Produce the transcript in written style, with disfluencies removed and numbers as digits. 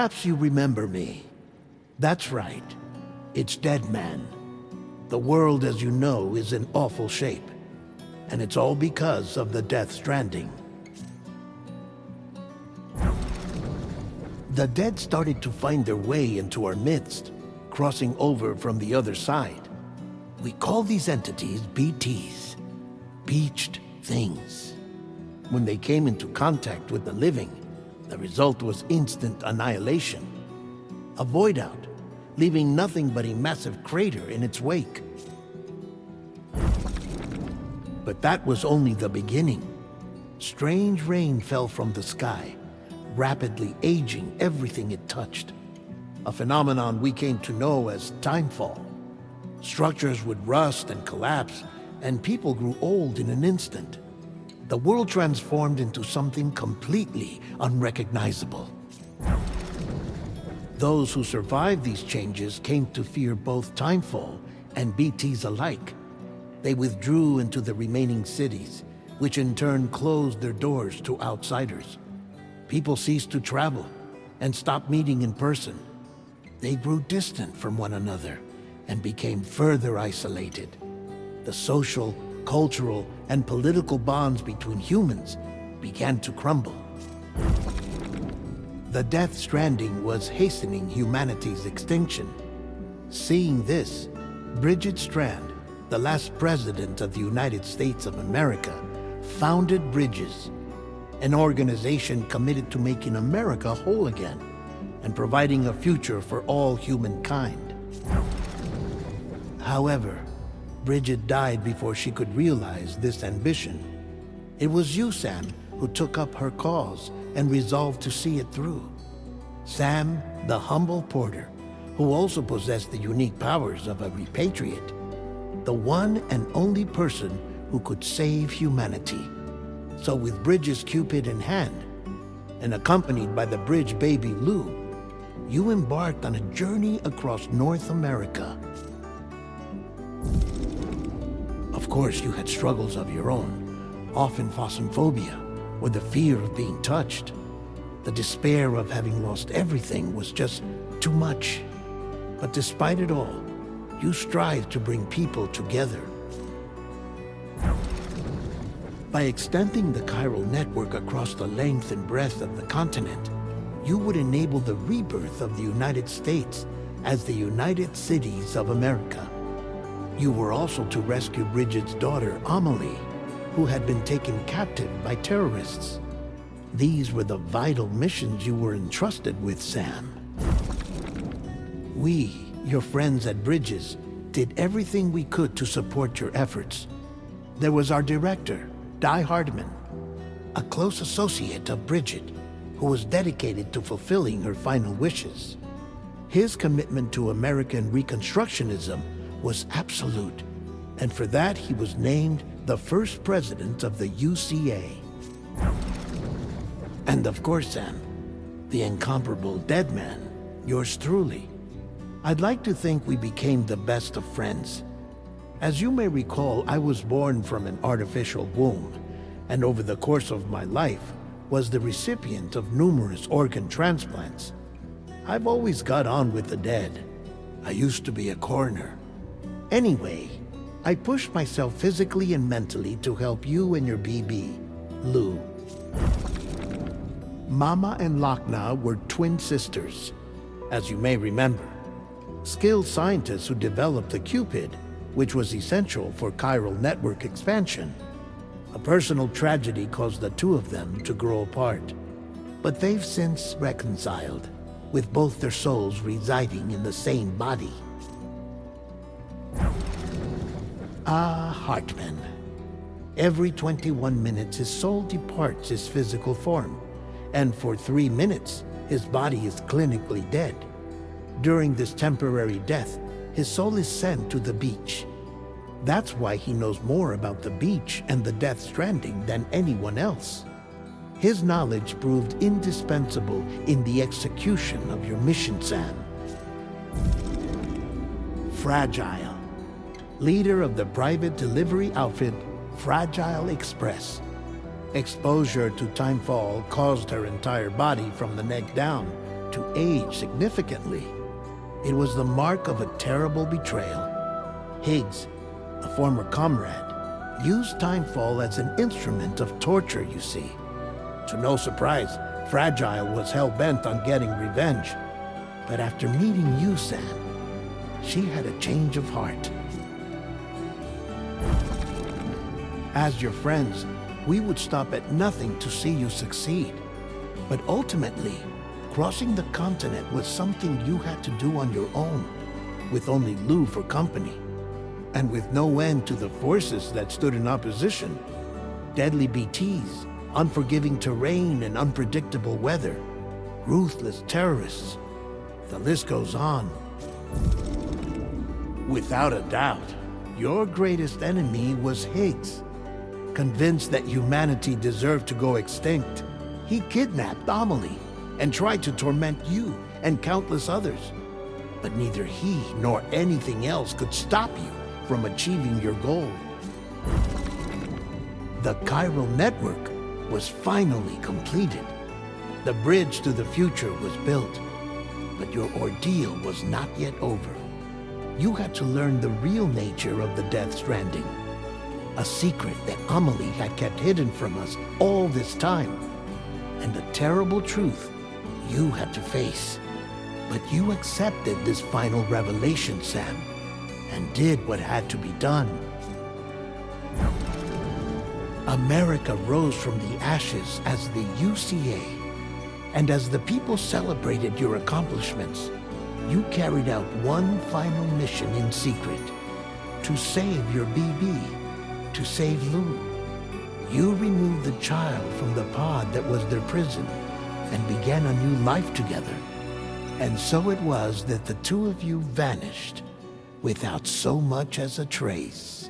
Perhaps you remember me. That's right. It's Dead Man. The world, as you know, is in awful shape. And it's all because of the Death Stranding. The dead started to find their way into our midst, crossing over from the other side. We call these entities BTs, Beached Things. When they came into contact with the living, the result was instant annihilation. A void out, leaving nothing but a massive crater in its wake. But that was only the beginning. Strange rain fell from the sky, rapidly aging everything it touched. A phenomenon we came to know as timefall. Structures would rust and collapse, and people grew old in an instant. The world transformed into something completely unrecognizable. Those who survived these changes came to fear both timefall and BTs alike. They withdrew into the remaining cities, which in turn closed their doors to outsiders. People ceased to travel and stopped meeting in person. They grew distant from one another and became further isolated. The social, cultural, and political bonds between humans began to crumble. The Death Stranding was hastening humanity's extinction. Seeing this, Bridget Strand, the last president of the United States of America, founded Bridges, an organization committed to making America whole again and providing a future for all humankind. However, Bridget died before she could realize this ambition. It was you, Sam, who took up her cause and resolved to see it through. Sam, the humble porter, who also possessed the unique powers of a repatriate, the one and only person who could save humanity. So with Bridges' Cupid in hand, and accompanied by the bridge baby Lou, you embarked on a journey across North America. Of course, you had struggles of your own, often phasmophobia, or the fear of being touched. The despair of having lost everything was just too much. But despite it all, you strived to bring people together. By extending the chiral network across the length and breadth of the continent, you would enable the rebirth of the United States as the United Cities of America. You were also to rescue Bridget's daughter, Amelie, who had been taken captive by terrorists. These were the vital missions you were entrusted with, Sam. We, your friends at Bridges, did everything we could to support your efforts. There was our director, Di Hardman, a close associate of Bridget, who was dedicated to fulfilling her final wishes. His commitment to American Reconstructionism was absolute, and for that he was named the first president of the UCA. And of course, Sam, the incomparable Dead Man, yours truly. I'd like to think we became the best of friends. As you may recall, I was born from an artificial womb, and over the course of my life was the recipient of numerous organ transplants. I've always got on with the dead. I used to be a coroner. Anyway, I pushed myself physically and mentally to help you and your BB, Lou. Mama and Lakna were twin sisters, as you may remember. Skilled scientists who developed the Cupid, which was essential for chiral network expansion. A personal tragedy caused the two of them to grow apart. But they've since reconciled, with both their souls residing in the same body. Hartman. Every 21 minutes his soul departs his physical form, and for 3 minutes his body is clinically dead. During this temporary death, his soul is sent to the beach. That's why he knows more about the beach and the Death Stranding than anyone else. His knowledge proved indispensable in the execution of your mission, Sam. Fragile, leader of the private delivery outfit Fragile Express. Exposure to timefall caused her entire body from the neck down to age significantly. It was the mark of a terrible betrayal. Higgs, a former comrade, used Timefall as an instrument of torture, you see. To no surprise, Fragile was hell-bent on getting revenge. But after meeting you, Sam, she had a change of heart. As your friends, we would stop at nothing to see you succeed. But ultimately, crossing the continent was something you had to do on your own, with only Lou for company, and with no end to the forces that stood in opposition. Deadly BTs, unforgiving terrain and unpredictable weather, ruthless terrorists. The list goes on. Without a doubt, your greatest enemy was Higgs. Convinced that humanity deserved to go extinct, he kidnapped Amelie and tried to torment you and countless others. But neither he nor anything else could stop you from achieving your goal. The chiral network was finally completed. The bridge to the future was built. But your ordeal was not yet over. You had to learn the real nature of the Death Stranding. A secret that Amelie had kept hidden from us all this time. And a terrible truth you had to face. But you accepted this final revelation, Sam, and did what had to be done. America rose from the ashes as the UCA. And as the people celebrated your accomplishments, you carried out one final mission in secret. To save your BB. To save Lou. You removed the child from the pod that was their prison and began a new life together. And so it was that the two of you vanished without so much as a trace.